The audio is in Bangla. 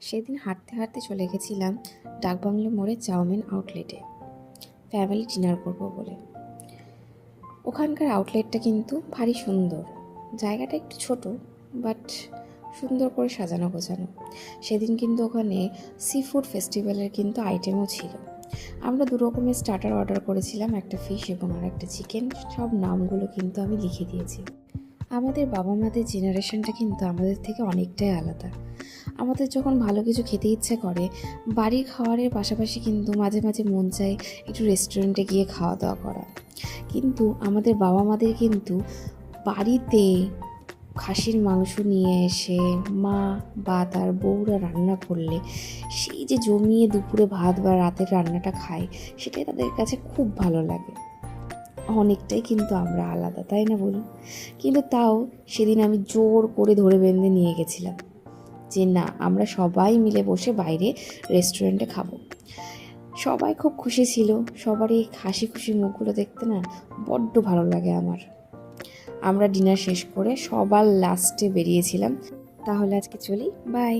সেদিন হাঁটতে হাঁটতে চলে গেছিলাম ডাকবাংলো মোড়ে চাউমিন আউটলেটে ফ্যামিলি ডিনার করব বলে। ওখানকার আউটলেটটা কিন্তু ভারী সুন্দর, জায়গাটা একটু ছোট বাট সুন্দর করে সাজানো গোছানো। সেদিন কিন্তু ওখানে সি ফুড ফেস্টিভ্যালের কিন্তু আইটেমও ছিল। আমরা 2 রকমের স্টার্টার অর্ডার করেছিলাম, একটা ফিশ এবং আর একটা চিকেন। সব নামগুলো কিন্তু আমি লিখে দিয়েছি। আমাদের বাবা মাদের জেনারেশনটা কিন্তু আমাদের থেকে অনেকটাই আলাদা। আমাদের যখন ভালো কিছু খেতে ইচ্ছে করে, বাড়ির খাবারের পাশাপাশি কিন্তু মাঝে মাঝে মন চায় একটু রেস্টুরেন্টে গিয়ে খাওয়া দাওয়া করা। কিন্তু আমাদের বাবা মাদের কিন্তু বাড়িতে খাসির মাংস নিয়ে এসে মা বা তার বউরা রান্না করলে সেই যে জমিয়ে দুপুরে ভাত বা রাতের রান্নাটা খায়, সেটাই তাদের কাছে খুব ভালো লাগে। অনেকটাই কিন্তু আমরা আলাদা, তাই না বলুন? কিন্তু তাও সেদিন আমি জোর করে ধরে বেঁধে নিয়ে গেছিলাম যে না, আমরা সবাই মিলে বসে বাইরে রেস্টুরেন্টে খাবো। সবাই খুব খুশি ছিল, সবার এই হাসি খুশি মুখগুলো দেখতে না বড্ড ভালো লাগে আমার। আমরা ডিনার শেষ করে সবার লাস্টে বেরিয়েছিলাম। তাহলে আজকে চলি, বাই।